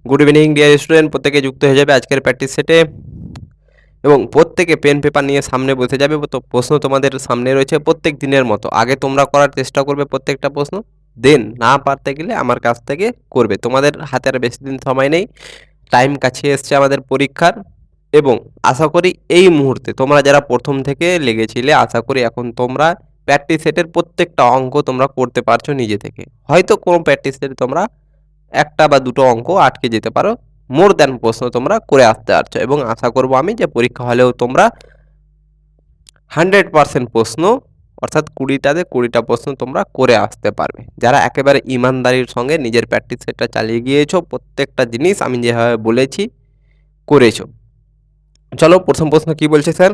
Good evening dear student, প্রত্যেকে যুক্ত হয়ে যাবে আজকের প্র্যাকটিস সেটে এবং প্রত্যেকে পেন পেপার নিয়ে সামনে বসে যাবে। তো প্রশ্ন তোমাদের সামনে রয়েছে প্রত্যেক দিনের মতো। আগে তোমরা করার চেষ্টা করবে প্রত্যেকটা প্রশ্ন, দেন না পারতে গেলে আমার কাছ থেকে করবে। তোমাদের হাতে আর বেশি দিন সময় নেই, টাইম কাছে এসছে আমাদের পরীক্ষার। এবং আশা করি এই মুহূর্তে তোমরা যারা প্রথম থেকে লেগেছিলে, আশা করি এখন তোমরা প্র্যাকটিস সেটের প্রত্যেকটা অঙ্ক তোমরা করতে পারছো নিজে থেকে। হয়তো কোনো প্র্যাকটিস সেটে তোমরা একটা বা দুটো অঙ্ক আটকে যেতে পারো, মোর দ্যান প্রশ্ন তোমরা করে আসতে পারছো। এবং আশা করব আমি যে পরীক্ষা হলেও তোমরা 100% প্রশ্ন অর্থাৎ 20টাতে 20টা প্রশ্ন তোমরা করে আসতে পারবে, যারা একেবারে ইমানদারির সঙ্গে নিজের প্র্যাকটিস সেটটা চালিয়ে গিয়েছো, প্রত্যেকটা জিনিস আমি যেভাবে বলেছি করেছো। চলো প্রথম প্রশ্ন কি বলছে স্যার,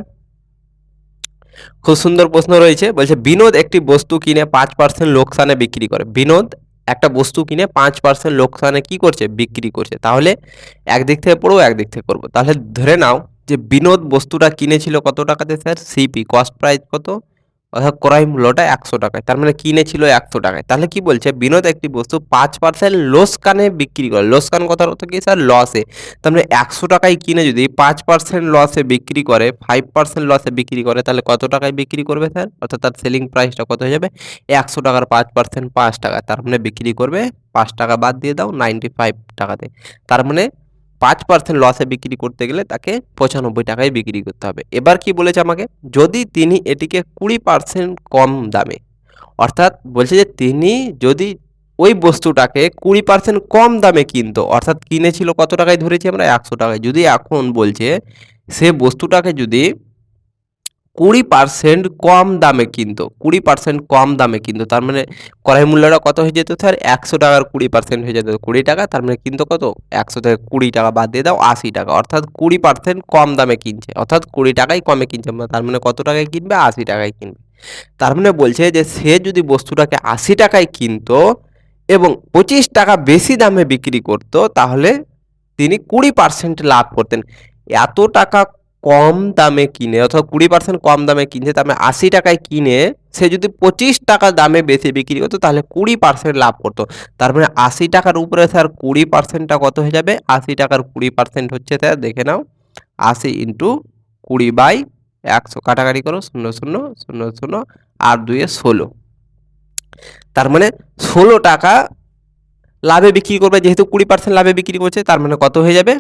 খুব সুন্দর প্রশ্ন রয়েছে। বলছে বিনোদ একটি বস্তু কিনে 5% লোকসানে বিক্রি করে। বিনোদ একটা বস্তু কিনে 5% লোকসানে কি করছে, বিক্রি করছে। তাহলে একদিক থেকে পড়বো একদিক থেকে করবো। তাহলে ধরে নাও যে বিনোদ বস্তুটা কিনেছিল কত টাকাতে স্যার, সিপি কস্ট প্রাইস কত, অর্থাৎ ক্রয় মূল্যটা 100 টাকায়, তার মানে কিনেছিল 100 টাকায়। তাহলে কি বলছে, বিনোদ একটি বস্তু 5% লোকসানে বিক্রি করে। লোকসান কথার অর্থ কি স্যার, লসে। তার মানে 100 টাকায় কিনে যদি 5% লসে বিক্রি করে, 5% লসে বিক্রি করে, তাহলে কত টাকায় বিক্রি করবে স্যার, অর্থাৎ তার সেলিং প্রাইসটা কত হয়ে যাবে, 100 টাকার 5% 5 টাকা, তার মানে বিক্রি করবে 5 টাকা বাদ দিয়ে দাও 95 টাকাতে। তার মানে 5% লসে বিক্রি করতে গেলে তাকে 95 টাকায় বিক্রি করতে হবে। এবার কি বলেছে আমাকে, যদি তিনি এটিকে 20% কম দামে, অর্থাৎ বলছে যে তিনি যদি ওই বস্তুটাকে 20% কম দামে কিনতো, অর্থাৎ কিনেছিল কত টাকায় ধরেছি আমরা, 100 টাকায়। যদি এখন বলছে সে বস্তুটাকে যদি 20% কম দামে কিনতো, 20% কম দামে কিনতো, তার মানে ক্রয় মূল্যটা কত হয়ে যেত স্যার, 100 টাকার 20% হয়ে যেত 20 টাকা। তার মানে কিনতো কত, 100 থেকে 20 টাকা বাদ দিয়ে দাও 80 টাকা, অর্থাৎ 20% কম দামে কিনছে, অর্থাৎ 20 টাকায় কমে কিনছে। তার মানে কত টাকায় কিনবে, 80 টাকায় কিনবে। তার মানে বলছে যে সে যদি বস্তুটাকে 80 টাকায় কিনতো এবং 25 টাকা বেশি দামে বিক্রি করতো, তাহলে তিনি 20% লাভ করতেন। এত টাকা কম দামে কিনে, অর্থাৎ 20% কম দামে কিনছে, তার মানে 80 টাকায় কিনে সে যদি 25 টাকা দামে বেশি বিক্রি করতো, তাহলে 20% লাভ করতো। তার মানে 80 টাকার উপরে স্যার 20%টা কত হয়ে যাবে, 80 টাকার 20% হচ্ছে স্যার, দেখে নাও 80 ইন্টু 20/100, কাটাকাটি করো, 0 0 0 0 আর 2 এ 16, তার মানে 16 টাকা লাভে বিক্রি করবে। যেহেতু 20% লাভে বিক্রি করছে, তার মানে কত হয়ে যাবে,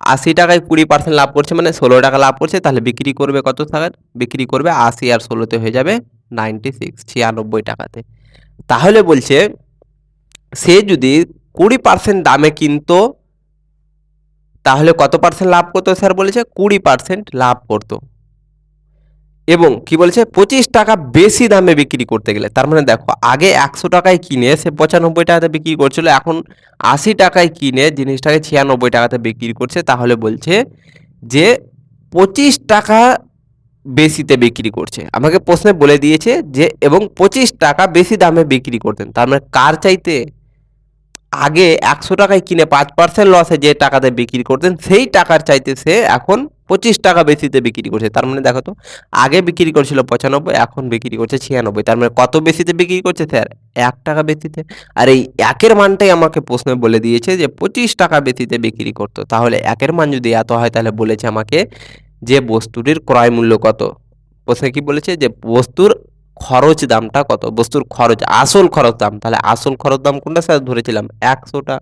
80 টাকায় 20% লাভ করছে, মানে 16 টাকা লাভ করছে। তাহলে বিক্রি করবে কত টাকার, বিক্রি করবে 80 আর 16তে হয়ে যাবে 96, 96 টাকাতে। তাহলে বলছে সে যদি 20% দামে কিনতো, তাহলে কত পার্সেন্ট লাভ করতো স্যার, বলেছে 20% লাভ করতো। এবং কি বলেছে, 25 টাকা বেশি দামে বিক্রি করতে গেলে, তার মানে দেখো আগে 100 টাকায় কিনে সে 95 টাকাতে বিক্রি করছিল, এখন 80 টাকায় কিনে জিনিসটাকে 96 টাকাতে বিক্রি করছে। তাহলে বলছে যে 25 টাকা বেশিতে বিক্রি করছে। আমাকে প্রশ্নে বলে দিয়েছে যে এবং 25 টাকা বেশি দামে বিক্রি করতেন, তার মানে কার চাইতে, আগে 100 টাকায় কিনে 5% লসে যে টাকাতে বিক্রি করতেন, সেই টাকার চাইতে সে এখন 25 টাকা বেশিতে বিক্রি করছে। তার মানে দেখো তো, আগে বিক্রি করছিল 95, এখন বিক্রি করছে 96, তার মানে কত বেশিতে বিক্রি করছে স্যার, 1 টাকা বেশিতে। আর এই একের মানটাই আমাকে প্রশ্নে বলে দিয়েছে যে 25 টাকা বেশিতে বিক্রি করতো। তাহলে একের মান যদি এত হয়, তাহলে বলেছে আমাকে যে বস্তুটির ক্রয় মূল্য কত। প্রশ্নে কি বলেছে, যে বস্তুর খরচ দামটা কত, বস্তুর খরচ, আসল খরচ দাম। তাহলে আসল খরচ দাম কোনটা স্যার, ধরেছিলাম 100টা।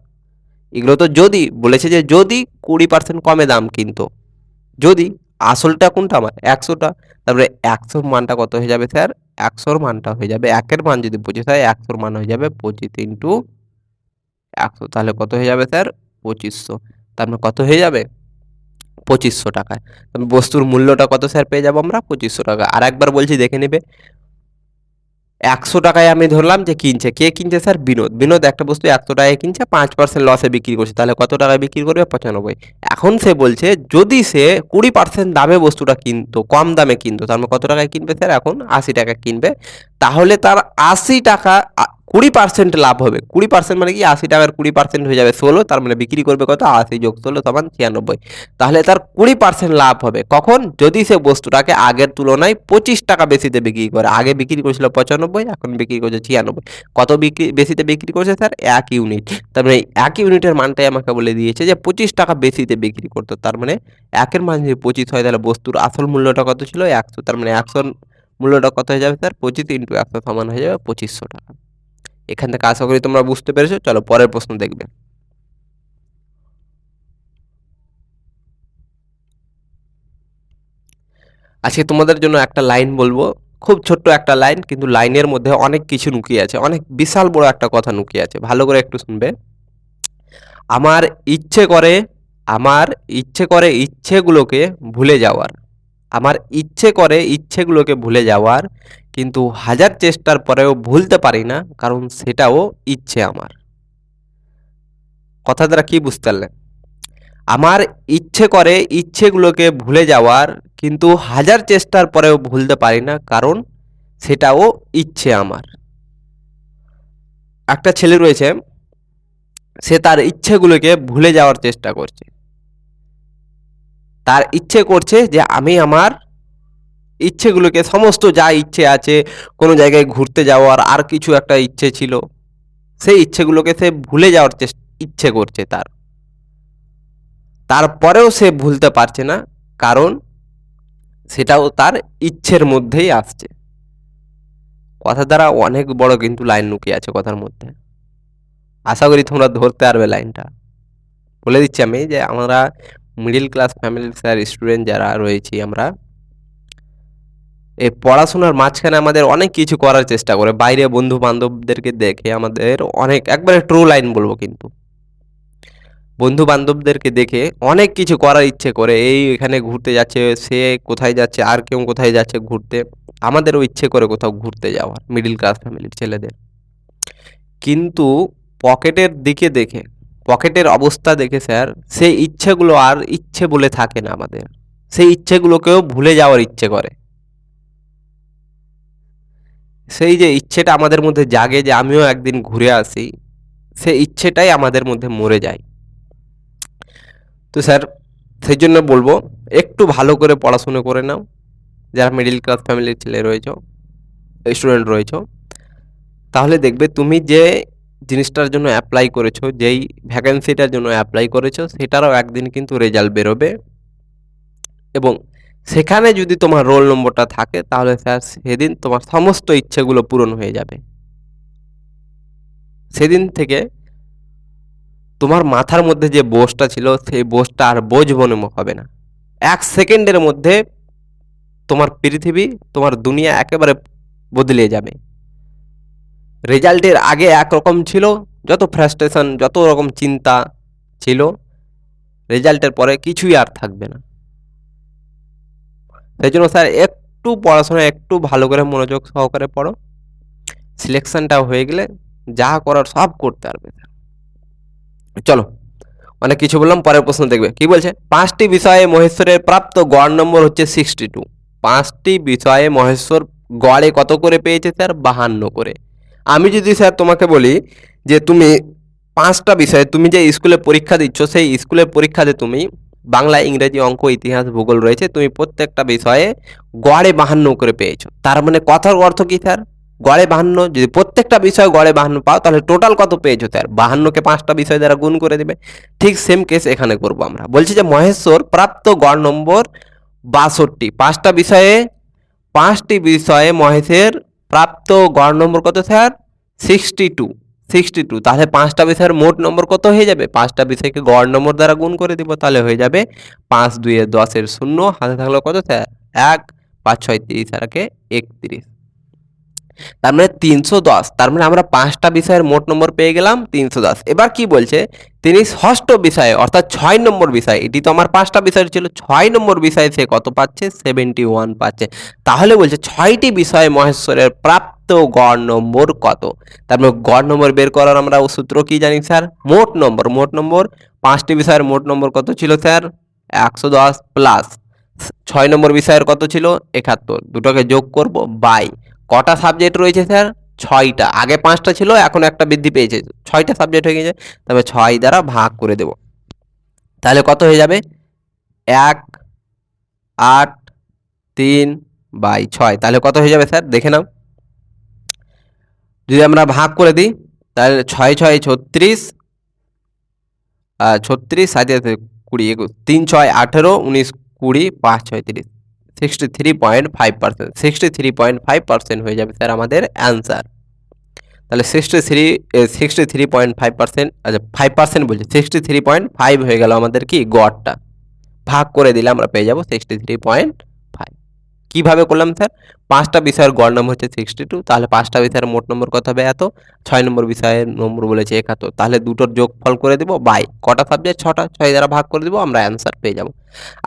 এগুলো তো যদি বলেছে যে যদি 20% কমে দাম কিনতো, যদি আসলটা কোনটা আমার 100টা, তারপরে 100 মানটা কত হয়ে যাবে স্যার, 100 মানটা হয়ে যাবে, একের মান যদি 25 হয়, 100 মান হয়ে যাবে 25 ইন্টু 100, তাহলে কত হয়ে যাবে স্যার, 2500। তার মানে কত হয়ে যাবে, 2500 টাকায়। বস্তুর মূল্যটা কত স্যার পেয়ে যাবো আমরা, 2500 টাকা। আর একবার বলছি দেখে নেবে, 100 টাকায় আমি ধরলাম যে কিনছে, কে কিনছে স্যার, বিনোদ। বিনোদ একটা বস্তু 100 টাকায় কিনছে, 5% লসে বিক্রি করছে, তাহলে কত টাকায় বিক্রি করবে, 95। এখন সে বলছে যদি সে 20% দামে বস্তুটা কিনতো, কম দামে কিনতো, তার মানে কত টাকায় কিনবে স্যার, এখন 80 টাকা কিনবে। তাহলে তার 80 টাকা 20% লাভ হবে। 20% মানে কি 80 টাকার 20% হয়ে যাবে 16, তার মানে বিক্রি করবে কত 80 যোগ 16 সমান 96। তাহলে তার 20% লাভ হবে কখন? যদি সে বস্তুটাকে আগের তুলনায় 25 টাকা বেশিতে বিক্রি করে। আগে বিক্রি করেছিল 95, এখন বিক্রি করছে 96। কত বেশিতে বিক্রি করছে স্যার? 1 ইউনিট। তার মানে 1 ইউনিটের মানটাই আমাকে বলে দিয়েছে যে 25 টাকা বেশিতে বিক্রি করতো। তার মানে 1 এর মান যদি 25 হয় তাহলে বস্তুর আসল মূল্যটা কত ছিল? 100। তার মানে 100 মূল্যটা কত হয়ে যাবে স্যার? 25 × 100 সমান হয়ে যাবে 2500 টাকা। এখান থেকে আশা করি তোমরা বুঝতে পেরেছো। চলো পরের প্রশ্ন দেখবে। আজকে তোমাদের জন্য একটা লাইন বলবো, খুব ছোট্ট একটা লাইন, কিন্তু লাইনের মধ্যে অনেক কিছু লুকিয়ে আছে, অনেক বিশাল বড় একটা কথা লুকিয়ে আছে। ভালো করে একটু শুনবে। আমার ইচ্ছে করে আমার ইচ্ছে করে ইচ্ছেগুলোকে ভুলে যাওয়ার। আমার ইচ্ছে করে ইচ্ছেগুলোকে ভুলে যাওয়ার, কিন্তু হাজার চেষ্টার পরেও ভুলতে পারি না, কারণ সেটাও ইচ্ছে আমার। কথা দ্বারা কি বুঝতে পারলেন? আমার ইচ্ছে করে ইচ্ছেগুলোকে ভুলে যাওয়ার, কিন্তু হাজার চেষ্টার পরেও ভুলতে পারি না, কারণ সেটাও ইচ্ছে আমার। একটা ছেলে রয়েছে, সে তার ইচ্ছেগুলোকে ভুলে যাওয়ার চেষ্টা করছে। তার ইচ্ছে করছে যে আমি আমার ইচ্ছেগুলোকে, সমস্ত যা ইচ্ছে আছে, কোনো জায়গায় ঘুরতে যাওয়ার, আর কিছু একটা ইচ্ছে ছিল, সেই ইচ্ছেগুলোকে সে ভুলে যাওয়ার ইচ্ছে করছে তার। তারপরেও সে ভুলতে পারছে না, কারণ সেটাও তার ইচ্ছের মধ্যেই আসছে। কথা দ্বারা অনেক বড় কিন্তু লাইন লুকিয়ে আছে কথার মধ্যে। আশা করি তোমরা ধরতে পারবে লাইনটা। বলে দিচ্ছি আমি যে আমরা মিডিল ক্লাস ফ্যামিলির স্যার স্টুডেন্ট যারা রয়েছি, আমরা এই পড়াশোনার মাঝখানে আমাদের অনেক কিছু করার চেষ্টা করে, বাইরে বন্ধু বান্ধবদেরকে দেখে আমাদের অনেক, একবারে ট্রু লাইন বলবো, কিন্তু বন্ধু বান্ধবদেরকে দেখে অনেক কিছু করার ইচ্ছে করে। এই এখানে ঘুরতে যাচ্ছে, সে কোথায় যাচ্ছে, আর কেউ কোথায় যাচ্ছে ঘুরতে, আমাদেরও ইচ্ছে করে কোথাও ঘুরতে যাওয়ার, মিডিল ক্লাস ফ্যামিলির ছেলেদের। কিন্তু পকেটের দিকে দেখে, পকেটের অবস্থা দেখে স্যার, সেই ইচ্ছেগুলো আর ইচ্ছে বলে থাকে না আমাদের। সেই ইচ্ছেগুলোকেও ভুলে যাওয়ার ইচ্ছে করে। সেই যে ইচ্ছেটা আমাদের মধ্যে জাগে যে আমিও একদিন ঘুরে আসি, সেই ইচ্ছেটাই আমাদের মধ্যে মরে যায়। তো স্যার সেই জন্য বলবো, একটু ভালো করে পড়াশুনো করে নাও, যারা মিডিল ক্লাস ফ্যামিলির ছেলে রয়েছ, স্টুডেন্ট রয়েছ, তাহলে দেখবে তুমি যে জিনিসটার জন্য অ্যাপ্লাই করেছো, যেই ভ্যাকেন্সিটার জন্য অ্যাপ্লাই করেছো, সেটারও একদিন কিন্তু রেজাল্ট বেরোবে, এবং সেখানে যদি তোমার রোল নম্বরটা থাকে, তাহলে স্যার সেদিন তোমার সমস্ত ইচ্ছেগুলো পূরণ হয়ে যাবে। সেদিন থেকে তোমার মাথার মধ্যে যে বোঝটা ছিল, সেই বোঝটা আর বোঝ মনে হবে না। 1 সেকেন্ডের মধ্যে তোমার পৃথিবী, তোমার দুনিয়া একেবারে বদলে যাবে। রেজাল্টের আগে একরকম ছিল, যত ফ্রাস্ট্রেশন, যত রকম চিন্তা ছিল, রেজাল্টের পরে কিছুই আর থাকবে না। সেই জন্য স্যার একটু পড়াশোনা একটু ভালো করে মনোযোগ সহকারে পড়ো। সিলেকশনটা হয়ে গেলে যা করার সব করতে পারবে। চলো, অনেক কিছু বললাম, পরের প্রশ্ন দেখবে কি বলছে। 5টি বিষয়ে মহেশ্বরের প্রাপ্ত গড় নম্বর হচ্ছে 62। 5টি বিষয়ে মহেশ্বর গড়ে কত করে পেয়েছে স্যার? 52 করে। আমি যদি স্যার তোমাকে বলি যে তুমি 5টা বিষয়ে, তুমি যে স্কুলে পরীক্ষা দিচ্ছ, সেই স্কুলের পরীক্ষাতে তুমি বাংলা, ইংরেজি, অঙ্ক, ইতিহাস, ভূগোল রয়েছে, তুমি প্রত্যেকটা বিষয়ে গড়ে 52 করে পেয়েছো, তার মানে কথার অর্থ কি স্যার? গড়ে 52, যদি প্রত্যেকটা বিষয় গড়ে 52 পাও, তাহলে টোটাল কত পেয়েছো স্যার? 52কে 5টা বিষয় দ্বারা গুণ করে দেবে। ঠিক সেম কেস এখানে করবো আমরা। বলছি যে মহেশ্বর প্রাপ্ত গড় নম্বর 62। 5টি বিষয়ে মহেশের প্রাপ্ত গড় নম্বর কত স্যার? 62। তাহলে 5টা বিষয়ের মোট নম্বর কত হয়ে যাবে? 5টা বিষয়কে গড় নম্বর দ্বারা গুণ করে দিব, তাহলে হয়ে যাবে 5 2 10 0, হাতে থাকলো কত স্যার? 1, 5 6 30 আর 31। তার মানে 310। তার মানে আমরা 5টা বিষয়ের মোট নম্বর পেয়ে গেলাম 310। এবার কি বলছে, তিনি ষষ্ঠ বিষয়ে অর্থাৎ 6 নম্বর বিষয়, এটি তো আমার 5টা বিষয় ছিল, 6 নম্বর বিষয়ে সে কত পাচ্ছে? 71 পাচ্ছে। তাহলে বলছে 6টি বিষয়ে মহেশ্বরের প্রাপ্ত গড় নম্বর কত? তার মানে গড় নম্বর বের করার আমরা সূত্র কি জানি স্যার? মোট নম্বর। 5টি বিষয়ের মোট নম্বর কত ছিল স্যার? 110 প্লাস 6 নম্বর বিষয়ের কত ছিল? 71, দুটোকে যোগ করব বাই কটা সাবজেক্ট রয়েছে স্যার? 6টা, আগে 5টা ছিল, এখন একটা বৃদ্ধি পেয়েছে, 6টা সাবজেক্ট হয়ে গেছে, তবে 6 দ্বারা ভাগ করে দেব। তাহলে কত হয়ে যাবে? 1, 8, 3/6। তাহলে কত হয়ে যাবে স্যার দেখে নাও। যদি আমরা ভাগ করে দিই তাহলে 6 6 36, 36 7 20 21, 3 6 18, 19 20, 5 6 30, 63.5%, 63.5% হয়ে যাবে স্যার আমাদের অ্যান্সার। তাহলে 63.5%, আচ্ছা 5% বলছি, 63.5 হয়ে গেল আমাদের কি গড়টা। ভাগ করে দিলে আমরা পেয়ে যাব 63.5। কিভাবে করলাম স্যার? 5টা বিষয়ের গড় নম্বর হচ্ছে 62, তাহলে 5টা বিষয়ের মোট নম্বর কত হবে? এত। 6 নম্বর বিষয়ের নম্বর বলেছে 71, তাহলে দুটোর যোগফল করে দেব বাই কটা সাবজেক্ট? 6টা, 6 দ্বারা ভাগ করে দেব, আমরা অ্যান্সার পেয়ে যাব।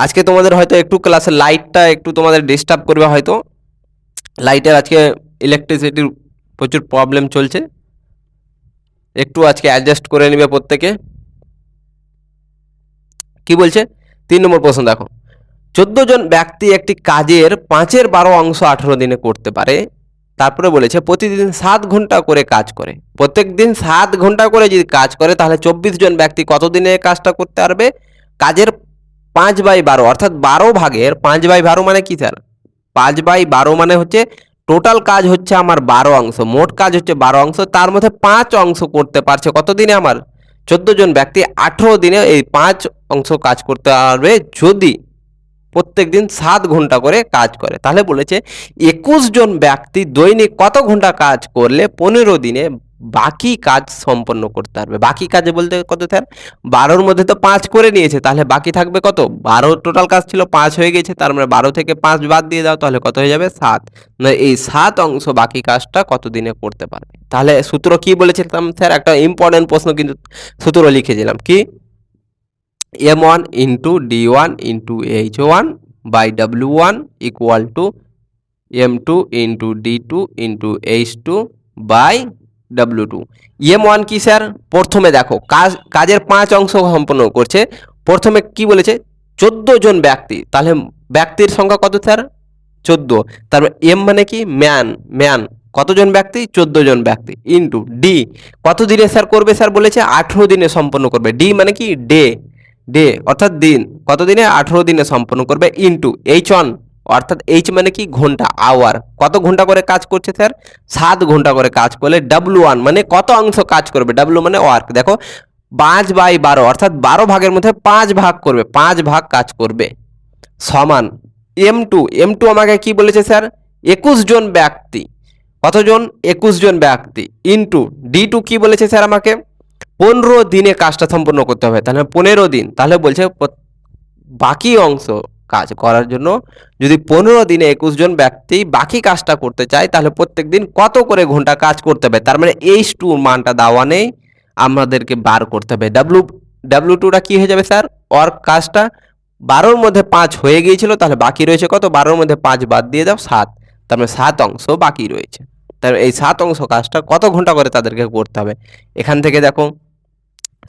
আজকে তোমাদের হয়তো একটু ক্লাসের লাইটটা একটু তোমাদের ডিস্টার্ব করবে হয়তো, লাইটের আজকে ইলেকট্রিসিটির প্রচুর প্রবলেম চলছে, একটু আজকে অ্যাডজাস্ট করে নেবে প্রত্যেকে। কি বলছে 3 নম্বর প্রশ্ন দেখো, 14 জন ব্যক্তি একটি কাজের 5/12 অংশ 18 দিনে করতে পারে। তারপরে বলেছে প্রতিদিন 7 ঘন্টা করে কাজ করে। প্রত্যেক দিন 7 ঘন্টা করে যদি কাজ করে তাহলে 24 জন ব্যক্তি কত দিনে কাজটা করতে পারবে? কাজের 5/12 অর্থাৎ 12 ভাগের 5/12 মানে কি স্যার? 5/12 মানে হচ্ছে টোটাল কাজ হচ্ছে আমার 12 অংশ, মোট কাজ হচ্ছে 12 অংশ, তার মধ্যে 5 অংশ করতে পারছে কত দিনে? আমার 14 জন ব্যক্তি 18 দিনে এই 5 অংশ কাজ করতে পারবে যদি প্রত্যেক দিন 7 ঘন্টা করে কাজ করে। তাহলে বলেছে 21 জন ব্যক্তি দৈনিক কত ঘন্টা কাজ করলে 15 দিনে বাকি কাজ সম্পন্ন করতে পারবে? বাকি কাজে বলতে কত স্যার? 12-র মধ্যে তো 5 করে নিয়েছে, তাহলে বাকি থাকবে কত? 12 টোটাল কাজ ছিল, 5 হয়ে গেছে, তার মানে 12 থেকে 5 বাদ দিয়ে দাও, তাহলে কত হয়ে যাবে? 7। না এই 7 অংশ বাকি কাজটা কত দিনে করতে পারবে? তাহলে সূত্র কি বলেছিলাম স্যার? একটা ইম্পর্টেন্ট প্রশ্ন কিন্তু সূত্র লিখেছিলাম কি? M1 into D1 into H1 by W1 equal to M2 into D2 into H2 by W2। M1 কি স্যার? প্রথমে দেখো কাজের 5 অংশ সম্পন্ন করছে, প্রথমে কি বলেছে? 14 জন ব্যক্তি, তাহলে ব্যক্তির সংখ্যা কত স্যার? 14। তারপর এম মানে কি? ম্যান কতজন ব্যক্তি? 14 জন ব্যক্তি, ইন্টু ডি কত দিনে স্যার করবে? স্যার বলেছে 18 দিনে সম্পন্ন করবে। ডি মানে কি? ডে অর্থাৎ দিন, কত দিনে? 18 দিনে সম্পন্ন করবে, ইন্টু H1 অর্থাৎ এইচ মানে কি? ঘন্টা, আওয়ার, কত ঘন্টা করে কাজ করছে স্যার? 7 ঘন্টা করে কাজ করলে W1 মানে কত অংশ কাজ করবে? W মানে ওয়ার্ক, দেখো 5/12 অর্থাৎ 12 ভাগের মধ্যে 5 ভাগ করবে, 5 ভাগ কাজ করবে, সমান M2 আমাকে কি বলেছে স্যার? 21 জন ব্যক্তি, কতজন? 21 জন ব্যক্তি, ইন্টু D2 কি বলেছে স্যার আমাকে? 15 দিনে কাজটা সম্পন্ন করতে হবে, তাহলে 15 দিন, তাহলে বলছে বাকি অংশ কাজ করার জন্য যদি 15 দিনে 21 জন ব্যক্তি বাকি কাজটা করতে চায় তাহলে প্রত্যেক দিন কত করে ঘন্টা কাজ করতে হবে? তার মানে H2 মানটা দেওয়া নেই, আমাদেরকে বার করতে হবে। W2টা কি হয়ে যাবে স্যার? ওয়ার্ক, কাজটা 12-র মধ্যে 5 হয়ে গিয়েছিল, তাহলে বাকি রয়েছে কত? 12-র মধ্যে 5 বাদ দিয়ে দাও 7, তার মানে 7 অংশ বাকি রয়েছে। তাহলে এই 7 অংশ কাজটা কত ঘন্টা করে তাদেরকে করতে হবে? এখান থেকে দেখো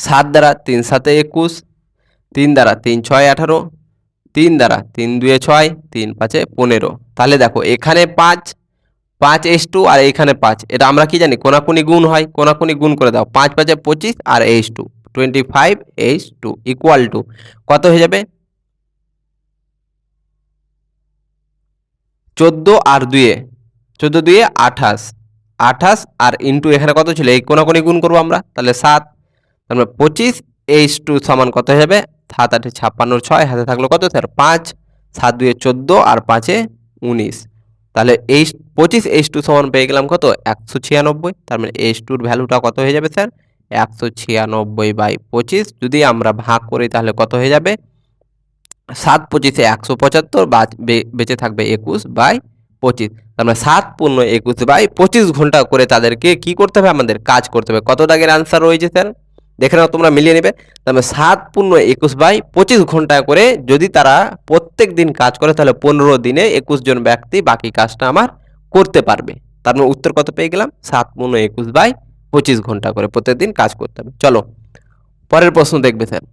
7 দ্বারা 3 7 21, 3 দ্বারা 3 6 18, 3 দ্বারা 3 2 6, 3 5 15। তাহলে দেখো এখানে 5 আর এখানে 5, এটা আমরা কি জানি? কোনাকুনি গুণ হয়, কোনাকুনি গুণ করে দাও, 5 5 25 আর H2 25 H2 ইকুয়াল টু কত হয়ে যাবে? 14 আর 2 14 2 28, 28 আর ইন্টু এখানে কত ছিল? এই কোনাকুনি গুণ করবো আমরা, তাহলে 7, তারপরে 25 H2 সমান কত হয়ে যাবে? 7 8 56, 6 হাতে থাকলো কত স্যার? 5, 7 2 14 আর 5 19, তাহলে এই 25 H2 সমান পেয়ে গেলাম কত? 196। তার মানে H2-র ভ্যালুটা কত হয়ে যাবে স্যার? 196/25। যদি আমরা ভাগ করি তাহলে কত হয়ে যাবে? 7 25 175, বেঁচে থাকবে 21/25। তার মানে 7 পূর্ণ 21/25 ঘন্টা করে তাদেরকে কি করতে হবে? আমাদের কাজ করতে হবে। কত দাগের আনসার রয়েছে স্যার? দেখে নাও, তোমরা মিলিয়ে নেবে। তার মানে 7 পূর্ণ 21/25 ঘন্টা করে যদি তারা প্রত্যেক দিন কাজ করে তাহলে 15 দিনে 21 জন ব্যক্তি বাকি কাজটা আমার করতে পারবে। তার মানে উত্তর কত পেয়ে গেলাম? 7 পূর্ণ 21/25 ঘন্টা করে প্রত্যেকদিন কাজ করতে হবে। চলো পরের প্রশ্ন দেখবে স্যার।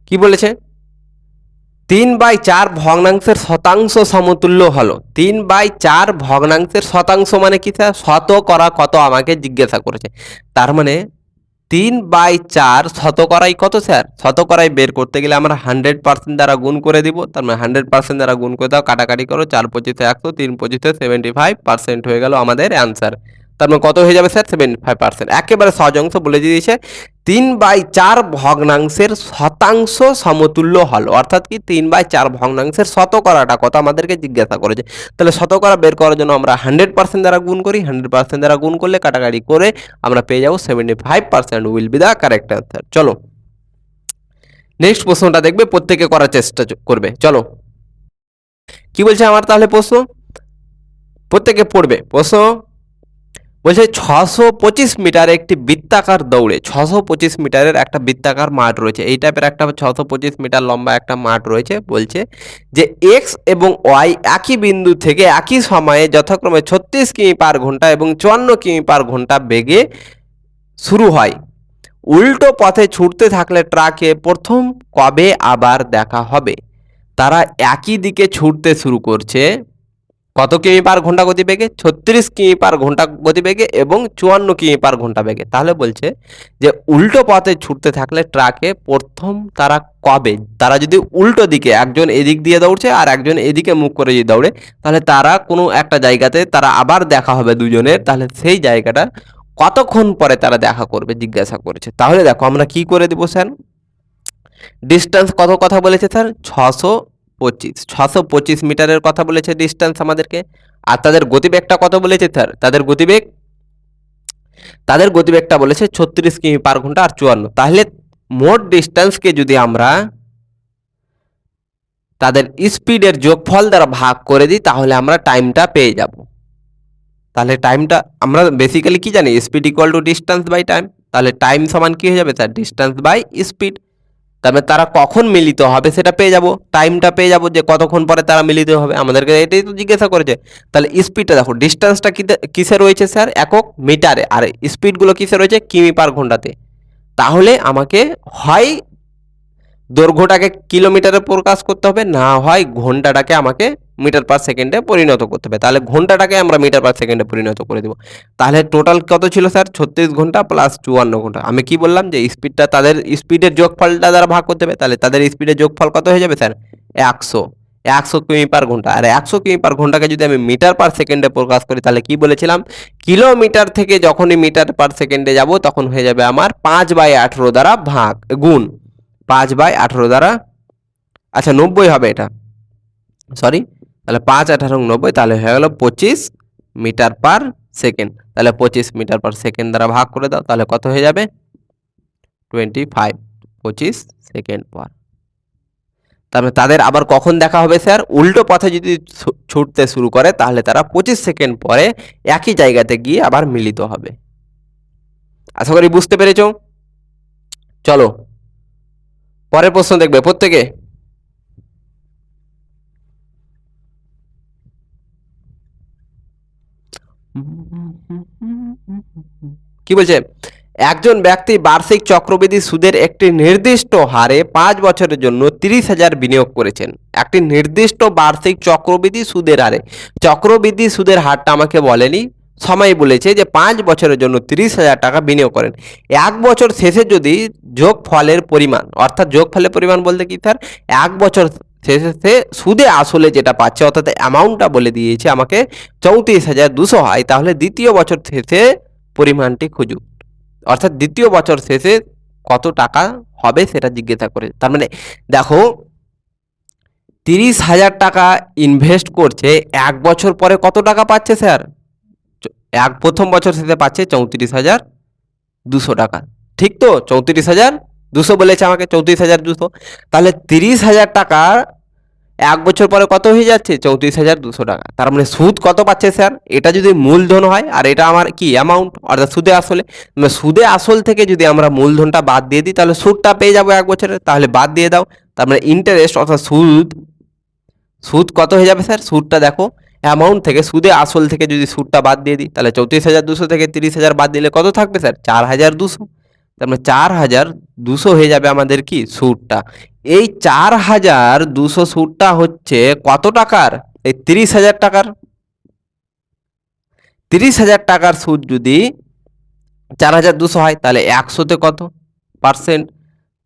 কি বলেছে? 3/4 ভগ্নাংশের শতাংশ সমতুল্য হলো। 3/4 ভগ্নাংশের শতাংশ মানে কি স্যার? শতকরা কত আমাকে জিজ্ঞাসা করেছে। তার মানে 3/4 শতকরাই কত স্যার? শতকরাই বের করতে গেলে আমরা 100% দ্বারা গুণ করে দিব। তার মানে 100% দ্বারা গুণ করে দাও, কাটাকাটি করো, 4 পঁচিশে 100, 3 পঁচিশে 75% হয়ে গেল আমাদের অ্যান্সার। তার মানে কত হয়ে যাবে স্যার? 75%। একেবারে সহজ অংশ বলে দিয়েছে। 3/4 ভগ্নাংশের শতাংশ সমতুল্য হলো, অর্থাৎ কি 3/4 ভগ্নাংশের শতকরাটা কত আমাদেরকে জিজ্ঞাসা করেছে। তাহলে শতকরা বের করার জন্য আমরা 100% দ্বারা গুণ করি। 100% দ্বারা গুণ করলে কাটাকাটি করে আমরা পেয়ে যাবো 75% will be the correct answer. চলো নেক্সট প্রশ্নটা দেখবে, প্রত্যেকে করার চেষ্টা করবে। চলো কি বলছে আমার তাহলে প্রশ্ন, প্রত্যেকে পড়বে প্রশ্ন। বলছে 625 মিটার একটি বৃত্তাকার দৌড়ে, 625 মিটারের একটা বৃত্তাকার মাঠ রয়েছে, এই টাইপের একটা 625 মিটার লম্বা একটা মাঠ রয়েছে। বলছে যে এক্স এবং ওয়াই একই বিন্দু থেকে একই সময়ে যথাক্রমে 36 কিমি পার ঘন্টা এবং 54 কিমি পার ঘন্টা বেগে শুরু হয়। উল্টো পথে ছুটতে থাকলে ট্রাকে প্রথম কবে আবার দেখা হবে? তারা একই দিকে ছুটতে শুরু করছে, কত কিমি পার ঘন্টা গতিবেগে? 36 কিমি পার ঘন্টা গতিবেগে এবং 54 কিমি পার ঘন্টা বেগে। তাহলে বলছে যে উল্টো পথে ছুটতে থাকলে ট্রাকে প্রথম তারা কবে, তারা যদি উল্টো দিকে, একজন এদিক দিয়ে দৌড়ছে আর একজন এদিকে মুখ করে যদি দৌড়ে, তাহলে তারা কোনো একটা জায়গাতে তারা আবার দেখা হবে দুজনের, তাহলে সেই জায়গাটা কতক্ষণ পরে তারা দেখা করবে জিজ্ঞাসা করেছে। তাহলে দেখো আমরা কি করে দেবো স্যার, ডিস্টেন্স কত কথা বলেছে স্যার? 625 মিটারের কথা বলেছে ডিস্টেন্স আমাদেরকে। আর তাদের গতিবেগটা কত বলেছে স্যার? তাদের গতিবেগটা বলেছে 36 কিমি পার ঘন্টা আর 54। তাহলে মোট ডিস্টেন্সকে যদি আমরা তাদের স্পিডের যোগফল দ্বারা ভাগ করে দিই, তাহলে আমরা টাইমটা পেয়ে যাব। তাহলে টাইমটা আমরা বেসিক্যালি কি জানি, speed equal to distance by time. তাহলে টাইম সমান কি হয়ে যাবে স্যার? Distance by speed. তবে তারা কখন মিলিত হবে সেটা পেয়ে যাব, টাইমটা পেয়ে যাব যে কতক্ষণ পরে তারা মিলিত হবে, আমাদেরকে এটাই তো জিজ্ঞাসা করেছে। তাহলে স্পিডটা দেখো, ডিস্টেন্সটা কিসে রয়েছে স্যার? একক মিটারে, আর স্পিডগুলো কিসে রয়েছে? কিমি পার ঘন্টাতে। তাহলে আমাকে হয় দৈর্ঘ্যটাকে কিলোমিটারে প্রকাশ করতে হবে, না হয় ঘন্টাটাকে আমাকে মিটার পার সেকেন্ডে পরিণত করতে হবে। তাহলে ঘন্টাটাকে আমরা মিটার পার সেকেন্ডে পরিণত করে দেবো। তাহলে টোটাল কত ছিল স্যার? 36 ঘন্টা প্লাস 54 ঘন্টা। আমি কি বললাম যে স্পিডটা তাদের স্পিডের যোগফলটা দ্বারা ভাগ করতে হবে, তাহলে তাদের স্পিডের যোগফল কত হয়ে যাবে স্যার? 100 কিমি পার ঘন্টা। আর 100 কিমি পার ঘন্টাকে যদি আমি মিটার পার সেকেন্ডে প্রকাশ করি, তাহলে কি বলেছিলাম, কিলোমিটার থেকে যখনই মিটার পার সেকেন্ডে যাব তখন হয়ে যাবে আমার 5/18 দ্বারা ভাগ গুণ, 5/18 দ্বারা, আচ্ছা 90 হবে এটা, সরি, তাহলে 5×18=90, তাহলে হয়ে গেল 25 মিটার পার সেকেন্ড। তাহলে 25 মিটার পার সেকেন্ড দ্বারা ভাগ করে দাও, তাহলে কত হয়ে যাবে? 25, 25 সেকেন্ড পর। তাহলে তাদের আবার কখন দেখা হবে স্যার? উল্টো পথে যদি ছুটতে শুরু করে, তাহলে তারা 25 সেকেন্ড পরে একই জায়গাতে গিয়ে আবার মিলিত হবে। আশা করি বুঝতে পেরেছ। চলো পরের প্রশ্ন দেখবে প্রত্যেকে। কি বলছে, একজন ব্যক্তি বার্ষিক চক্রবৃদ্ধি সুদের একটি নির্দিষ্ট হারে 5 বছরের জন্য 30,000 বিনিয়োগ করেছেন। একটি নির্দিষ্ট বার্ষিক চক্রবৃদ্ধি সুদের হারে, চক্রবৃদ্ধি সুদের হারটা আমাকে বলেনি, সময় বলেছে যে 5 বছরের জন্য 30,000 টাকা বিনিয়োগ করেন। 1 বছর শেষে যদি যোগফলের পরিমাণ, অর্থাৎ যোগফলের পরিমাণ বলতে কি স্যার, 1 বছর শেষে সুদে আসলে যেটা পাচ্ছে, অর্থাৎ অ্যামাউন্টটা বলে দিয়েছে আমাকে 34,200 হয়, তাহলে দ্বিতীয় বছর শেষে পরিমাণটি খুঁজুন। অর্থাৎ দ্বিতীয় বছর শেষে কত টাকা হবে সেটা জিজ্ঞাসা করে। তার মানে দেখো 30,000 টাকা ইনভেস্ট করছে, 1 বছর পরে কত টাকা পাচ্ছে স্যার? প্রথম বছর শেষে পাচ্ছে 34,200 টাকা, ঠিক তো? 34,200 বলেছে আমাকে, 34,200। তাহলে 30,000 টাকা 1 বছর পরে কত হয়ে যাচ্ছে? 34,200 টাকা। তার মানে সুদ কত পাচ্ছে স্যার? এটা যদি মূলধন হয় আর এটা আমার কি অ্যামাউন্ট, অর্থাৎ সুদে আসলে, সুদে আসল থেকে যদি আমরা মূলধনটা বাদ দিয়ে দিই, তাহলে সুদটা পেয়ে যাবো 1 বছরের। তাহলে বাদ দিয়ে দাও, তার মানে ইন্টারেস্ট অর্থাৎ সুদ কত হয়ে যাবে স্যার? সুদটা দেখো, অ্যামাউন্ট থেকে সুদে আসল থেকে যদি সুদটা বাদ দিয়ে দিই, তাহলে 34,200 থেকে 30,000 বাদ দিলে কত থাকবে স্যার? 4,200। তার মানে 4200 হয়ে যাবে আমাদের কি সুদটা। এই 4200 সুদটা হচ্ছে কত টাকার? এই 30,000 টাকার। 30,000 টাকার সুদ যদি 4200 হয় তাহলে 100তে কত পার্সেন্ট?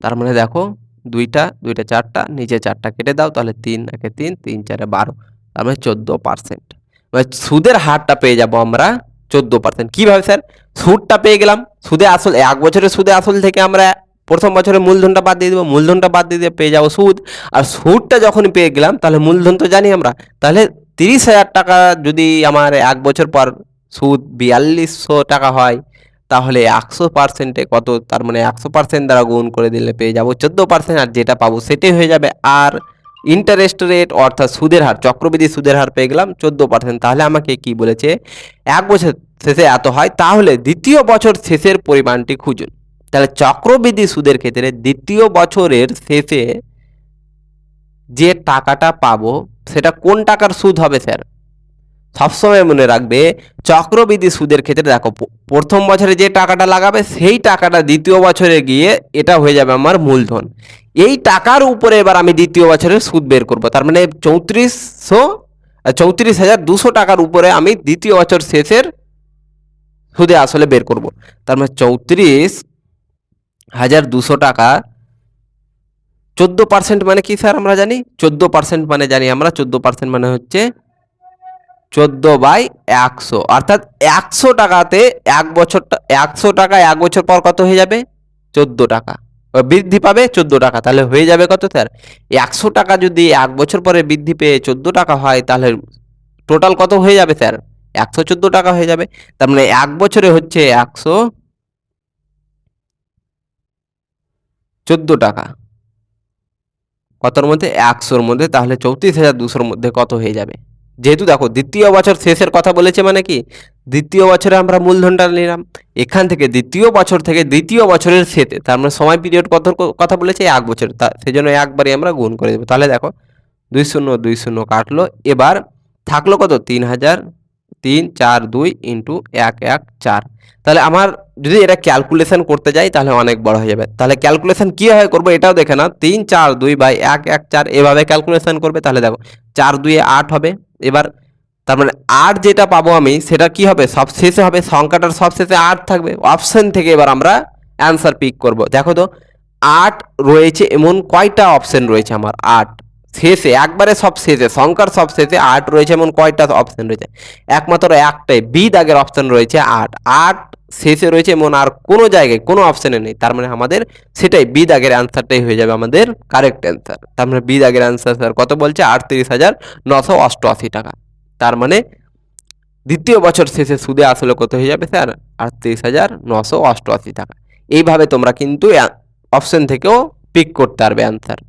তার মানে দেখো দুইটা দুইটা চারটা, নিচে চারটা কেটে দাও, তাহলে 3 একে 3, 3 4 12, তার মানে 14%। সুদের হারটা পেয়ে যাব আমরা 14%। কিভাবে স্যার? সুদটা পেয়ে গেলাম, সুদে আসল 1 বছরের সুদে আসল থেকে আমরা প্রথম বছরের মূলধনটা বাদ দিয়ে দেবো, মূলধনটা বাদ দিয়ে দিয়ে পেয়ে যাবো সুদ। আর সুদটা যখন পেয়ে গেলাম তাহলে মূলধন তো জানি আমরা, তাহলে 30,000 টাকা যদি আমার 1 বছর পর সুদ 4200 টাকা হয়, তাহলে 100%-এ কত? তার মানে 100% দ্বারা গুণ করে দিলে পেয়ে যাবো 14%, আর যেটা পাবো সেটাই হয়ে যাবে। আর ইন্টারেস্ট রেট অর্থাৎ সুদের হার, চক্রবৃদ্ধি সুদের হার পেয়ে গেলাম 14%। তাহলে আমাকে কি বলেছে? 1 বছর শেষে এত হয়, তাহলে দ্বিতীয় বছর শেষের পরিমাণটি খুঁজুন। তাহলে চক্রবৃদ্ধি সুদের ক্ষেত্রে দ্বিতীয় বছরের শেষে যে টাকাটা পাবো সেটা কোন টাকার সুদ হবে স্যার? সবসময় মনে রাখবে, চক্রবৃদ্ধি সুদের ক্ষেত্রে দেখো প্রথম বছরে যে টাকাটা লাগাবে সেই টাকাটা দ্বিতীয় বছরে গিয়ে এটা হয়ে যাবে আমার মূলধন। এই টাকার উপরে এবার আমি দ্বিতীয় বছরের সুদ বের করব। তার মানে 34,200 টাকার উপরে আমি দ্বিতীয় বছর শেষের সুদে আসলে বের করব। তার মানে 34,200 টাকা 14% মানে কি স্যার আমরা জানি? 14% মানে জানি আমরা, 14% মানে হচ্ছে 14/100, অর্থাৎ 100 টাকাতে 1 বছর, 100 টাকা 1 বছর পর কত হয়ে যাবে? 14 টাকা বৃদ্ধি পাবে 14 টাকা। তাহলে হয়ে যাবে কত স্যার? 100 টাকা যদি 1 বছর পরে বৃদ্ধি পেয়ে 14 টাকা হয়, তাহলে টোটাল কত হয়ে যাবে স্যার? 114 টাকা হয়ে যাবে। তার মানে 1 বছরে হচ্ছে 114 টাকা। কতর মধ্যে? 100-র মধ্যে। তাহলে 34,200-র মধ্যে কত হয়ে যাবে? যেহেতু দেখো দ্বিতীয় বছর শেষের কথা বলেছে, মানে কি দ্বিতীয় বছরে আমরা মূলধনটা নিলাম, এখান থেকে দ্বিতীয় বছর থেকে দ্বিতীয় বছরের শেষে, তার মানে সময় পিরিয়ড কত কথা বলেছে? 1 বছর, সেজন্য একবারই আমরা গুণ করে দেবো। তাহলে দেখো 2 শূন্য 2 শূন্য কাটলো, এবার থাকলো কত? 3,000, 3 4 2 ইন্টু 1 1 4। তাহলে আমার যদি এটা ক্যালকুলেশন করতে যাই তাহলে অনেক বড় হয়ে যাবে। তাহলে ক্যালকুলেশন কীভাবে করবো এটাও দেখে না। 3 4 2 বাই 1 1 4 এভাবে ক্যালকুলেশন করবে। তাহলে দেখো 4 2 8 হবে। এবার তার মানে 8 যেটা পাবো আমি সেটা কি হবে? সব শেষে হবে, সংখ্যাটার সব শেষে 8 থাকবে। অপশন থেকে এবার আমরা অ্যান্সার পিক করব। দেখো তো 8 রয়েছে এমন কয়টা অপশন রয়েছে আমার? 8 শেষে, একবারে সব শেষে, সংখ্যার সব শেষে 8 রয়েছে এমন কয়টা অপশন রয়েছে? একমাত্র একটাই, বি দাগের অপশন রয়েছে 8। 8 শেষে রয়েছে এমন আর কোনো জায়গায় কোনো অপশনে নেই। তার মানে আমাদের সেটাই বি দাগের অ্যান্সারটাই হয়ে যাবে আমাদের কারেক্ট অ্যান্সার। তার মানে বি দাগের অ্যান্সার স্যার কত বলছে? 38,988 টাকা। তার মানে দ্বিতীয় বছর শেষে সুদে আসলে কত হয়ে যাবে স্যার? 38,988 টাকা। এইভাবে তোমরা কিন্তু অপশন থেকেও পিক করতে পারবে অ্যান্সার।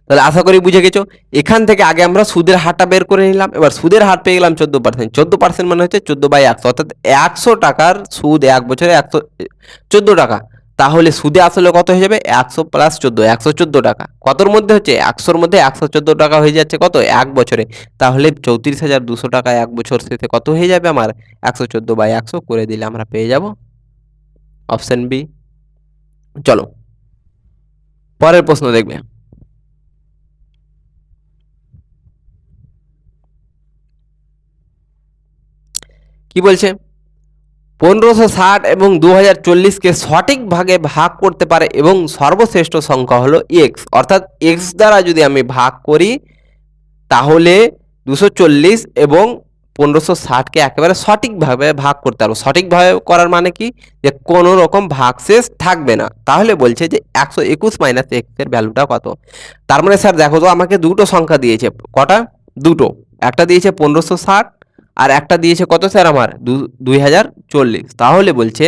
তাহলে আশা করি বুঝে গেছো। এখান থেকে আগে আমরা সুদের হারটা বের করে নিলাম, এবার সুদের হার পেয়ে গেলাম 14%। 14% মানে হচ্ছে 14/100, অর্থাৎ 100 টাকার সুদ 1 বছরে 114 টাকা। তাহলে সুদে আসলে কত হয়ে যাবে? 100 প্লাস 14, 114 টাকা। কতর মধ্যে হচ্ছে? 100-র মধ্যে 114 টাকা হয়ে যাচ্ছে কত? 1 বছরে। তাহলে 34,200 টাকা 1 বছর শেষে কত হয়ে যাবে আমার? 114/100 করে দিলে আমরা পেয়ে যাব অপশন বি। চলো পরের প্রশ্ন দেখবে। কি বলছে? 1560 এবং 2040-কে সঠিক ভাগে ভাগ করতে পারে এবং সর্বশ্রেষ্ঠ সংখ্যা হলো এক্স। অর্থাৎ এক্স দ্বারা যদি আমি ভাগ করি তাহলে 240 এবং 1560-কে একেবারে সঠিকভাবে ভাগ করতে পারবো। সঠিকভাবে করার মানে কি? যে কোনো রকম ভাগশেষ থাকবে না। তাহলে বলছে যে 121 মাইনাস এক্স এর ভ্যালুটা কত? তার মানে স্যার দেখো তো আমাকে দুটো সংখ্যা দিয়েছে। কটা? দুটো। একটা দিয়েছে 1560 আর একটা দিয়েছে কত স্যার আমার? 2040। তাহলে বলছে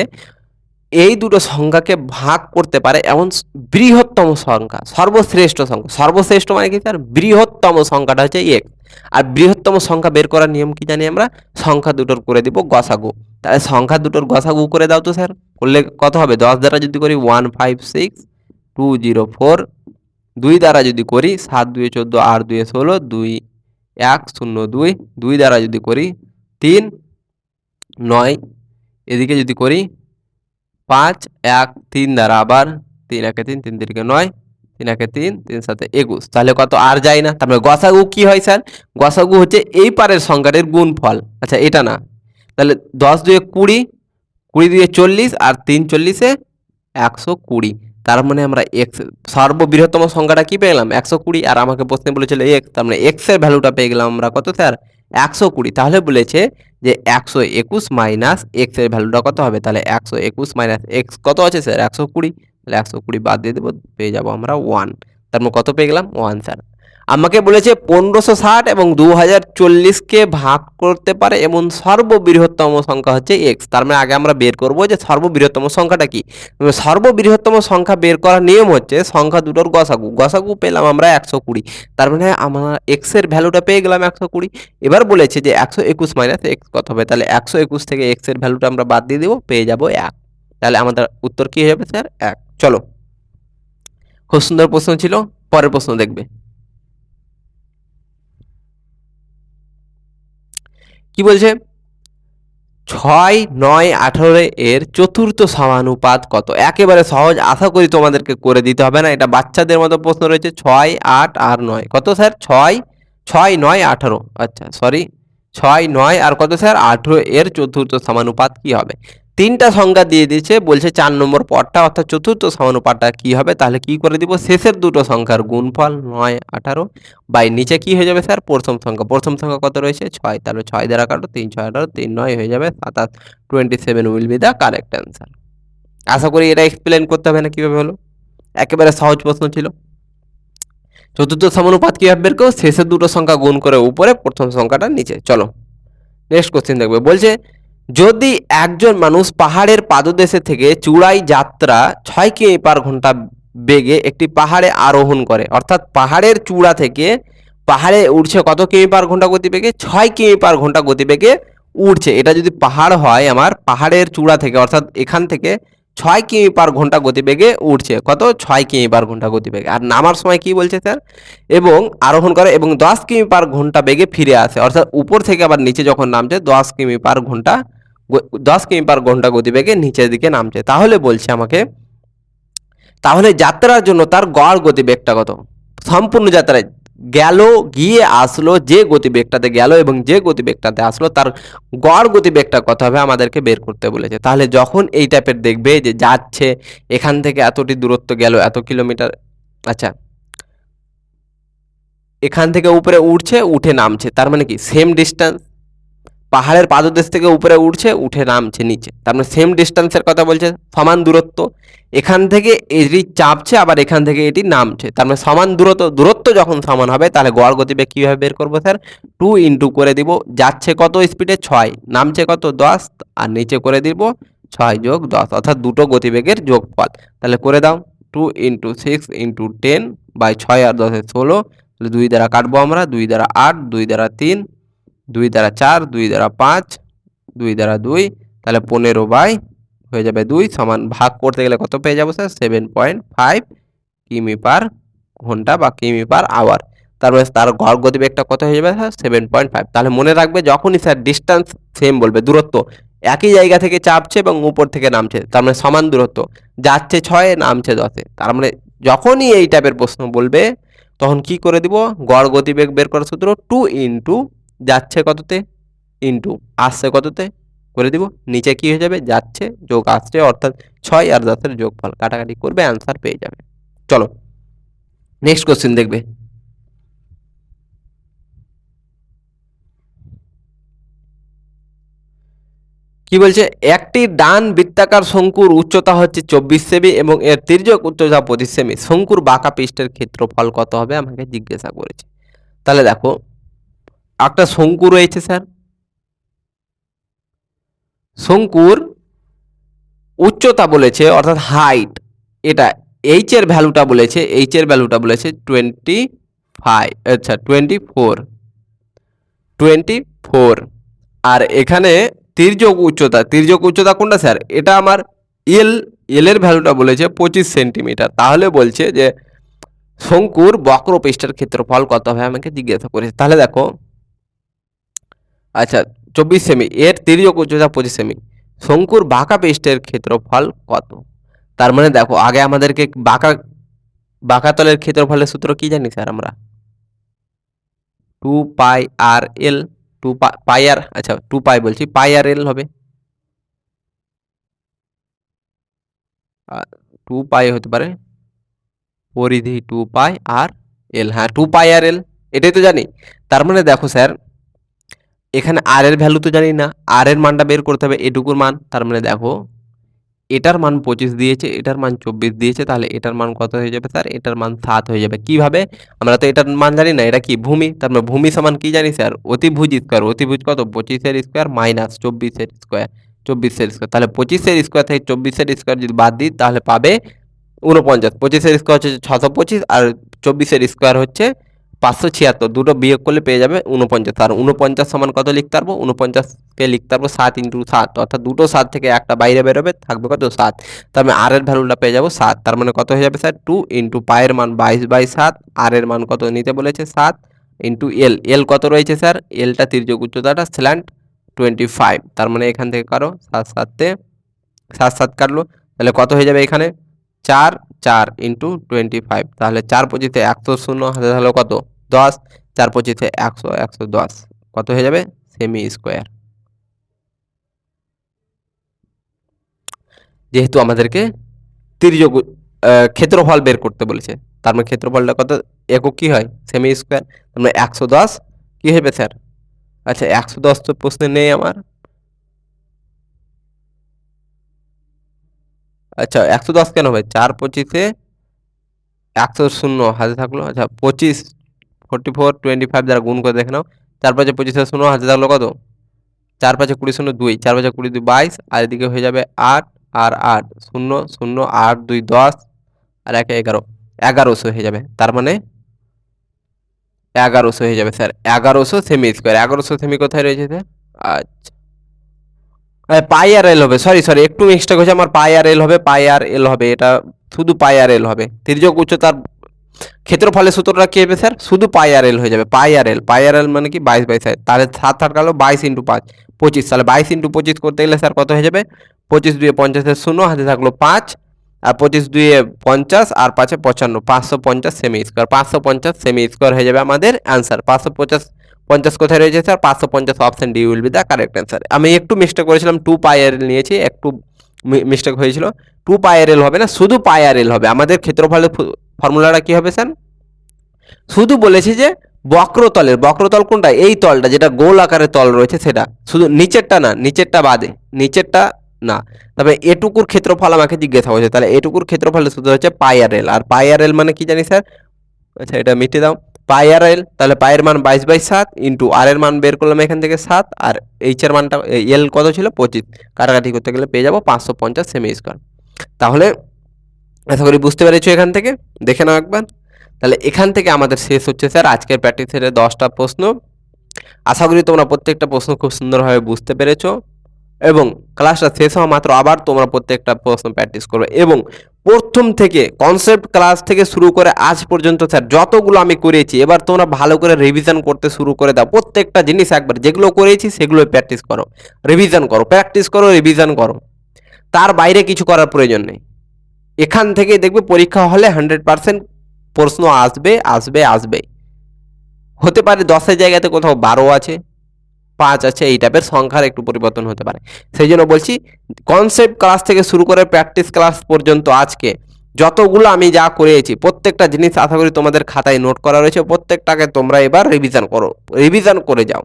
এই দুটো সংখ্যাকে ভাগ করতে পারে এমন বৃহত্তম সংখ্যা, সর্বশ্রেষ্ঠ সংখ্যা। সর্বশ্রেষ্ঠ মানে কি স্যার? বৃহত্তম সংখ্যাটা হচ্ছে এক্স। আর বৃহত্তম সংখ্যা বের করার নিয়ম কি জানি আমরা? সংখ্যা দুটোর করে দিব গসাগু। তাহলে সংখ্যা দুটোর গসাগু করে দাও তো স্যার। করলে কত হবে? 10 দ্বারা যদি করি 156,204, 2 দ্বারা যদি করি 7 2 14, 8 2 16, 2 1 0 2, 2 দ্বারা যদি করি 3 9, এদিকে যদি করি 5 1 3 দ্বারা আবার 3 1 3 3 3 9 3 1 3 3 7 21, তাহলে কত আর যায় না। তারপরে গসাগু কি হয় স্যার? গসাগু হচ্ছে এই পারের সংখ্যাটির গুণফল। আচ্ছা এটা না, তাহলে 10 2 20, 20 2 40 আর 3 40 120। তার মানে আমরা এক্স সর্ববৃহত্তম সংখ্যাটা কি পেলাম? 120। আর আমাকে প্রশ্নে বলেছিল এক্স, তার মানে এক্স এর ভ্যালুটা পেয়ে গেলাম আমরা কত স্যার? 120। তাহলে বলেছে যে 121 মাইনাস এক্স এর ভ্যালুটা কত হবে? তাহলে 121 মাইনাস এক্স কত আছে স্যার? 120। তাহলে 120 বাদ দিয়ে দেবো, পেয়ে যাবো আমরা 1। তার মানে কত পেয়ে গেলাম? 1 স্যার। আমাকে বলেছে 1560 এবং 2040কে ভাগ করতে পারে এমন সর্ববৃহত্তম সংখ্যা হচ্ছে এক্স। তার মানে আগে আমরা বের করব যে সর্ববৃহত্তম সংখ্যাটা কি। সর্ববৃহত্তম সংখ্যা বের করার নিয়ম হচ্ছে সংখ্যা দুটোর গসাগু। গসাগু পেলাম আমরা 120। তার মানে আমরা এক্স এর ভ্যালুটা পেয়ে গেলাম 120। এবার বলেছে যে 121 মাইনাস এক্স কত হবে? তাহলে 121 থেকে এক্স এর ভ্যালুটা আমরা বাদ দিয়ে দেবো, পেয়ে যাব 1। তাহলে আমাদের উত্তর কি হয়ে যাবে স্যার? 1। চলো, খুব সুন্দর প্রশ্ন ছিল। পরের প্রশ্ন দেখবে কি বলছে। 6 9 18 এর চতুর্থ সমানুপাত কত? একেবারে সহজ, আশা করি তোমাদেরকে করে দিতে হবে না, এটা বাচ্চাদের মতো প্রশ্ন রয়েছে। 6 8 আর 9 কত স্যার? 6 6 9 18, আচ্ছা সরি 6 9 আর কত স্যার? 18 এর চতুর্থ সমানুপাত কি হবে? তিনটা সংখ্যা দিয়ে দিয়েছে, বলছে 4 নম্বর পদটা অর্থাৎ চতুর্থ সমানুপাতটা কি হবে। তাহলে কি করে দিব? শেষের দুটো সংখ্যার গুণফল 9 18 বাই নিচে কি হয়ে যাবে স্যার? প্রথম সংখ্যা। প্রথম সংখ্যা কত রয়েছে? 6। তাহলে 6 দ্বারা কাটো, 3 6 18 3 9 হয়ে যাবে 27। 27 will be the correct answer. আশা করি এটা এক্সপ্লেন করতে হবে না কিভাবে হলো, একেবারে সহজ প্রশ্ন ছিল। চতুর্থ সমানুপাত কিভাবে বের করো? শেষের দুটো সংখ্যা গুণ করে উপরে, প্রথম সংখ্যাটা নিচে। চলো নেক্সট কোশ্চেন দেখবে। বলছে যদি একজন মানুষ পাহাড়ের পাদদেশে থেকে চূড়াই যাত্রা 6 কিমি পার ঘন্টা বেগে একটি পাহাড়ে আরোহণ করে, অর্থাৎ পাহাড়ের চূড়া থেকে পাহাড়ে উঠছে কত কিমি পার ঘন্টা গতিবেগে? 6 কিমি পার ঘন্টা গতিবেগে উঠছে। এটা যদি পাহাড় হয়, আমার পাহাড়ের চূড়া থেকে অর্থাৎ এখান থেকে 6 কিমি পার ঘন্টা গতিবেগে উঠছে, কত? 6 কিমি পার ঘন্টা গতিবেগে। আর নামার সময় কি বলছে স্যার? এবং আরোহণ করে এবং 10 কিমি পার ঘন্টা বেগে ফিরে আসে, অর্থাৎ উপর থেকে আবার নিচে যখন নামছে 10 কিমি পার ঘন্টা 10 কিমি পার ঘন্টা গতিবেগে নিচের দিকে নামছে। তাহলে বলছে আমাকে, তাহলে যাত্রার জন্য তার গড় গতিবেগটা কত? সম্পূর্ণ যাত্রায় গেল, গিয়ে আসলো, যে গতিবেগটাতে গেল এবং যে গতিবেগটাতে আসলো তার গড় গতিবেগটা কত হবে আমাদেরকে বের করতে বলেছে। তাহলে যখন এই টাইপের দেখবে যে যাচ্ছে, এখান থেকে এতটি দূরত্ব গেল, এত কিলোমিটার, আচ্ছা এখান থেকে উপরে উঠছে, উঠে নামছে, তার মানে কি সেম ডিস্টেন্স। পাহাড়ের পাদদেশ থেকে উপরে উঠছে, উঠে নামছে নিচে, তার মানে সেম ডিস্টেন্সের কথা বলছে, সমান দূরত্ব। এখান থেকে এটি চাপছে, আবার এখান থেকে এটি নামছে, তার মানে সমান দূরত্ব। দূরত্ব যখন সমান হবে তাহলে গড় গতিবেগ কীভাবে বের করবো স্যার? 2 ইন্টু করে দিব, যাচ্ছে কত স্পিডে? 6, নামছে কত? 10, আর নিচে করে দিব 6 যোগ 10, অর্থাৎ দুটো গতিবেগের যোগফল। তাহলে করে দাও, 2 ইন্টু 6 ইন্টু 10 বাই 6 আর 10 16। তাহলে 2 দ্বারা কাটবো আমরা, 2 দ্বারা 8, 2 দ্বারা 3, 2 দ্বারা 4, 2 দ্বারা 5, 2 দ্বারা 2, তাহলে 15 বাই হয়ে যাবে 2 সমান ভাগ করতে গেলে কত পেয়ে যাবো স্যার? 7.5 কিমি পার ঘন্টা বা কিমি পার আওয়ার। তারপরে তার গড় গতিবেগটা কত হয়ে যাবে স্যার? 7.5। তাহলে মনে রাখবে যখনই স্যার ডিস্টেন্স সেম বলবে, দূরত্ব একই জায়গা থেকে চাপছে এবং উপর থেকে নামছে, তার মানে সমান দূরত্ব, যাচ্ছে 6 নামছে 10, তার মানে যখনই এই টাইপের প্রশ্ন বলবে তখন কি করে দিব? গড় গতিবেগ বের করার সূত্র 2 ইন্টু যাচ্ছে কততে ইন্টু আসছে কততে করে দিব, নিচে কি হয়ে যাবে? যাচ্ছে যোগ আসছে, অর্থাৎ 6 আর 10 এর যোগফল, কাটাকাটি করবে অ্যান্সার পেয়ে যাবে। চলো নেক্সট কোশ্চেন দেখবে। কি বলছে? একটি ডান বৃত্তাকার শঙ্কুর উচ্চতা হচ্ছে 24 সেমি এবং এর তির্যক উচ্চতা 25 সেমি। শঙ্কুর বাঁকা পৃষ্ঠের ক্ষেত্রফল কত হবে আমাকে জিজ্ঞাসা করেছে। তাহলে দেখো একটা শঙ্কু রয়েছে স্যার, শঙ্কুর উচ্চতা বলেছে অর্থাৎ হাইট, এটা এইচ এর ভ্যালুটা বলেছে, এইচ এর ভ্যালুটা বলেছে 25, আচ্ছা 24, আর এখানে তির্যক উচ্চতা, তির্যক উচ্চতা কোনটা স্যার? এটা আমার এল, এল এর ভ্যালুটা বলেছে 25 সেন্টিমিটার। তাহলে বলছে যে শঙ্কুর বক্রপৃষ্ঠের ক্ষেত্রফল কত হবে আমাকে জিজ্ঞাসা করেছে। তাহলে দেখো, আচ্ছা 24 সেমি, এর তির্যক উচ্চতা 25 সেমি, শঙ্কুর বাঁকা পৃষ্ঠের ক্ষেত্রফল কত? তার মানে দেখো আগে আমাদেরকে বাঁকা তলের ক্ষেত্রফলের সূত্র কি জানি স্যার আমরা? 2 পাই আর এল, 2 পাই আর, আচ্ছা 2 পাই বলছি, পাই আর এল হবে। 2 পাই হতে পারে পরিধি 2 পাই আর এল, হ্যাঁ 2 পাই আর এল, এটাই তো জানি। তার মানে দেখো স্যার এখানে আর এর ভ্যালু তো জানি না, আর এর মানটা বের করতে হবে, এটুকুর মান। তার মানে দেখো এটার মান 25 দিয়েছে, এটার মান 24 দিয়েছে, তাহলে এটার মান কত হয়ে যাবে স্যার? এটার মান 7 হয়ে যাবে। কিভাবে? আমরা তো এটার মান জানি না, এটা কি ভূমি, তার মানে ভূমি সমান কি জানি স্যার? অতিভুজ স্কোয়ার। অতিভুজ কত? 25 এর স্কোয়ার মাইনাস 24 এর স্কোয়ার, 24 এর স্কোয়ার। তাহলে 25 এর স্কোয়ার থেকে 24 এর স্কোয়ার যদি বাদ দিই তাহলে পাবে 49। 25 এর স্কোয়ার হচ্ছে 625 আর 24 এর স্কোয়ার হচ্ছে 576, দুটো বিয়োগ করলে পেয়ে যাবে 49। আর 49 সমান কত লিখতে পারবো? 49কে লিখতে পারবো 7 ইন্টু 7, অর্থাৎ দুটো 7 থেকে একটা বাইরে বেরোবে, থাকবে কত? 7। তার মানে আর এর ভ্যালুটা পেয়ে যাবো 7। তার মানে কত হয়ে যাবে স্যার? 2 ইন্টু পায়ের মান 22/7, আর এর মান কত নিতে বলেছে? 7 ইন্টু এল। এল কত রয়েছে স্যার? এলটা তির্যক উচ্চতাটা স্ল্যান্ট 25। তার মানে এখান থেকে কারো 7 কাটলো, তাহলে কত হয়ে যাবে এখানে? 4 ইন্টু 25, তাহলে 4 পঁচিশে 100, শূন্য হাতে তাহলে কত? 10, 4 পঁচিশে 100, 110 কত হয়ে যাবে? Semi square. যেহেতু আমাদেরকে তির্যক ক্ষেত্রফল বের করতে বলেছে, তার মানে ক্ষেত্রফলটা কত? একক কি হয়? Semi square. তার মানে 110 কি হবে স্যার? আচ্ছা 110 তো প্রশ্নে নেই আমার। আচ্ছা 110 কেন হবে? 4 পঁচিশে 100, শূন্য হাতে থাকলো, আচ্ছা 25, 44, 25 দ্বারা গুণ করে দেখে নাও। 4 5 25 শূন্য হাতে থাকলো কত? 4 5 20 শূন্য 2, 4 5 20 2 22, আর এদিকে হয়ে যাবে 8 আর 8 শূন্য শূন্য 8 2 10 আর 1 11, 1100 হয়ে যাবে। তার মানে 1100 হয়ে যাবে স্যার। 1100 semi square. 1100 সেমি কোথায় রয়েছে স্যার? আচ্ছা পাই আর এল হবে, সরি একটু মিস্টেক হয়েছে আমার, পাই আর এল হবে, পাই আর এল হবে, এটা শুধু পাই আর এল হবে। তির্যক উচ্চতার ক্ষেত্রফলের সূত্রটা কি হবে স্যার? শুধু পাই আর এল হয়ে যাবে। পাই আর এল মানে কি? 22/7, তাহলে 7 গেল 22 ইন্টু 5 25, তাহলে 22 ইন্টু 25 করতে গেলে স্যার কত হয়ে যাবে? 25 2 50 শূন্য হাতে থাকলো 5, আর 25 2 50 আর 5 55, 550 সেমি স্কোয়ার। 550 সেমি স্কোয়ার হয়ে যাবে আমাদের অ্যান্সার। 550 কোথায় রয়েছে sir? 550 option D will be the correct answer. আমি একটু মিস্টেক করেছিলাম, 2 পাই আর এল নিয়েছি, একটু মিস্টেক হয়েছিল। 2 পাই আর এল হবে না, শুধু পাই আর এল হবে। আমাদের ক্ষেত্রফলের ফর্মুলাটা কি হবে স্যার? শুধু বলেছি যে বক্রতল কোনটা? এই তলটা যেটা গোল আকারের তল রয়েছে সেটা, শুধু নিচেরটা না, নিচেরটা বাদে, নিচেরটা না। তবে এটুকুর ক্ষেত্রফল আমাকে জিজ্ঞাসা হয়েছে, তাহলে এটুকুর ক্ষেত্রফল শুধু হচ্ছে পাই আর এল। আর পাই আর এল মানে কি জানি স্যার? আচ্ছা এটা মিটে দাও। পাই আর এল, তাহলে পায়ের মান 22/7 ইন্টু আর এর মান বের করলাম এখান থেকে 7, আর এইচ এর মানটা এল কত ছিল? 25, কাটাকাটি করতে গেলে পেয়ে যাবো 550 সেমি স্কোয়ার। তাহলে আশা করি বুঝতে পেরেছো এখান থেকে, দেখে নাও একবার। তাহলে এখান থেকে আমাদের শেষ হচ্ছে স্যার আজকের প্র্যাকটিস সেটের 10টা প্রশ্ন। আশা করি তোমরা প্রত্যেকটা প্রশ্ন খুব সুন্দরভাবে বুঝতে পেরেছো, এবং ক্লাসটা শেষ হওয়া মাত্র আবার তোমরা প্রত্যেকটা প্রশ্ন প্র্যাকটিস করবে। এবং প্রথম থেকে কনসেপ্ট ক্লাস থেকে শুরু করে আজ পর্যন্ত স্যার যতগুলো আমি করেছি, এবার তোমরা ভালো করে রিভিশন করতে শুরু করে দাও। প্রত্যেকটা জিনিস একবার যেগুলো করেছি সেগুলো প্র্যাকটিস করো, রিভিশন করো, প্র্যাকটিস করো, রিভিশন করো, তার বাইরে কিছু করার প্রয়োজন নেই। এখান থেকে দেখবে পরীক্ষা হলে 100% প্রশ্ন আসবে। হতে পারে 10-এর জায়গাতে কোথাও 12 আছে, 5 আছে, এই টাইপের সংখ্যার একটু পরিবর্তন হতে পারে। সেই জন্য বলছি কনসেপ্ট ক্লাস থেকে শুরু করে প্র্যাকটিস ক্লাস পর্যন্ত আজকে যতগুলো আমি যা করেছি প্রত্যেকটা জিনিস আশা করি তোমাদের খাতায় নোট করা রয়েছে। প্রত্যেকটাকে তোমরা এবার রিভিশন করো, রিভিশন করে যাও।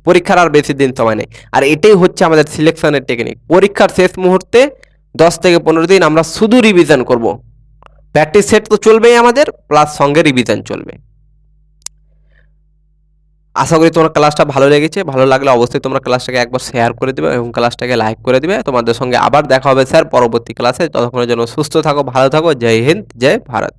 পরীক্ষার আর বেশি দিন সময় নেই। আর এটাই হচ্ছে আমাদের সিলেকশনের টেকনিক। পরীক্ষার শেষ মুহূর্তে 10 থেকে 15 দিন আমরা শুধু রিভিশন করব। প্র্যাকটিস সেট তো চলবেই আমাদের, প্লাস সঙ্গে রিভিশন চলবে। আশা করি তোমার ক্লাসটা ভালো লেগেছে। ভালো লাগলে অবশ্যই তোমরা ক্লাসটাকে একবার শেয়ার করে দিবে এবং ক্লাসটাকে লাইক করে দিবে। তোমাদের সঙ্গে আবার দেখা হবে স্যার পরবর্তী ক্লাসে। ততক্ষণের জন্য সুস্থ থাকো, ভালো থাকো। জয় হিন্দ, জয় ভারত।